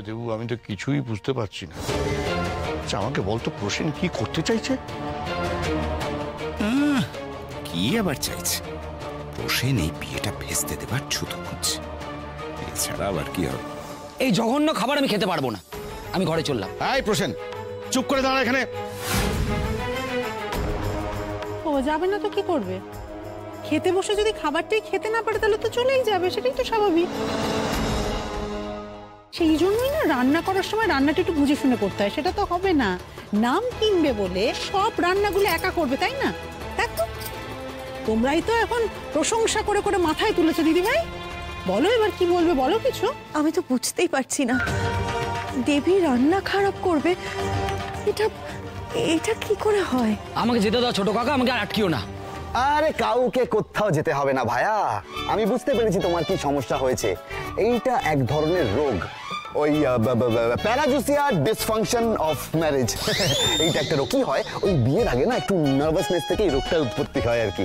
দেবু, আমি তো কিছুই বুঝতে পারছি না। আচ্ছা আমাকে বলতো প্রসেন কি করতে চাইছে? কি আবার চাইছে? প্রসেন এই বিয়েটা ভেস্তে দেবার ছুতো খুঁজছে, এছাড়া আবার কি হবে? এই জঘন্য খাবার আমি খেতে পারবো না, আমি ঘরে চললাম। এই প্রসেন, চুপ করে দাঁড়া এখানে। ও যাবে না তো কি করবে? খেতে বসে যদি খাবারটাই খেতে না পারে তাহলে তো চলেই যাবে, সেটাই তো স্বাভাবিক। সেই জন্যই না রান্না করার সময় রান্নাটা একটু বুঝে শুনে করতে হয়, সেটা তো হবে না। নাম কিনবে বলে সব রান্নাগুলো একা করবে, তাই না? দেখো তোমরাই তো এখন প্রশংসা করে করে মাথায় তুলেছো দিদি ভাই। বলো এবার কি বলবে, বলো কিছু। আমি তো বুঝতেই পারছি না, দেবী রান্না খারাপ করবে, এটা এটা কি করে হয়? আমাকে যেতে দাও ছোট কাকা, আমাকে আর আটকিও না। আরে কাউকে কোথাও যেতে হবে না ভাইয়া, আমি বুঝতে পেরেছি তোমার কি সমস্যা হয়েছে। এইটা এক ধরনের রোগ, ওই প্যারাজুসিয়ার ডিসফাংশন অফ ম্যারেজ। এইটা একটা রোগ। কি হয়, ওই বিয়ের আগে না একটু নার্ভাসনেস থেকে এই রোগটার উৎপত্তি হয় আর কি।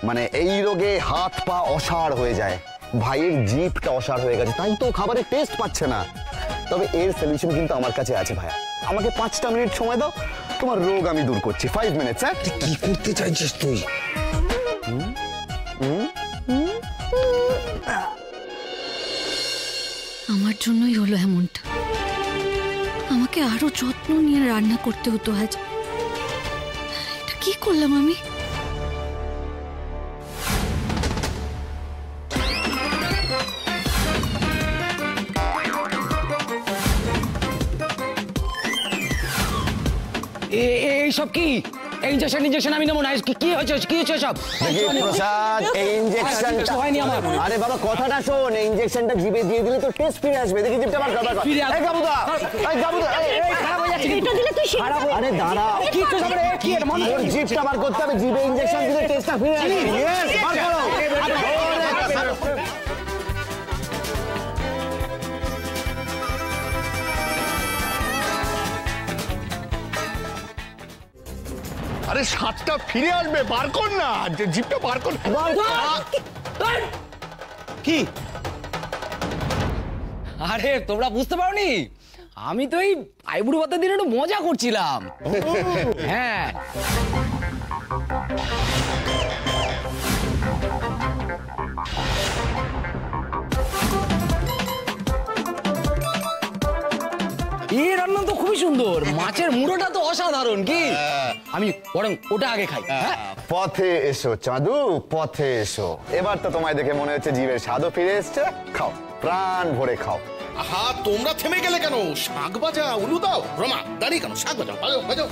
মানে এই রোগে হাত পা অসাড় হয়ে যায়, ভাইয়ের জিভটা অসাড় হয়ে গেছে, তাই তো খাবারের টেস্ট পাচ্ছে না। তবে এর সলিউশন কিন্তু আমার কাছে আছে ভাইয়া, আমাকে 5টা মিনিট সময় দাও, তোমার রোগ আমি দূর করছি। 5 মিনিটস। হ্যাঁ, কি করতে চাইছিস তুই? আমার জন্যই হলো এমনটা, আমাকে আরো যত্ন নিয়ে রান্না করতে হতো আজ। এটা কি করলাম আমি? এইসব কি? ইঞ্জেকশন আমি নেবো না। কি হয়েছে সব? প্রসাদ, এই ইনজেকশনটা হয়নি আমার। আরে বাবা কথাটা শোন, এই ইনজেকশনটা জিভে দিয়ে দিলে তো টেস্ট ফিরে আসবে। দেখি জিভটা বার কর। এই গাবুদা, এই গাবুদা, এই খারাপ হয়ে যাচ্ছে। এটা দিলে তুই খারাপ। আরে দাঁড়া, কি তো সামনে কি এর মনে ওর জিভটা বার করতে হবে, জিভে ইনজেকশন দিলে টেস্টটা ফিরে আসবে। ইয়েস, বার করো। আরে স্বাদটা ফিরে আসবে, বার কর না, জিভটা বার কর। কি? আরে তোমরা বুঝতে পারোনি, আমি তো এই আইবুড়ো ভাতের দিন একটু মজা করছিলাম। হ্যাঁ, এই রান্না তো খুবই সুন্দর, মাছের মুড়োটা তো অসাধারণ। কি আমি বরং ওটা আগে খাই। পথে এসো চাঁদু, পথে এসো। এবার তো তোমায় দেখে মনে হচ্ছে জিভের স্বাদও ফিরে এসছে। খাও, প্রাণ ভরে খাও। আহা, তোমরা থেমে গেলে কেন? শাক ভাজা, উলু দাও। রমা দাঁড়িয়ে কেন? শাক বাজাও, বাজাও।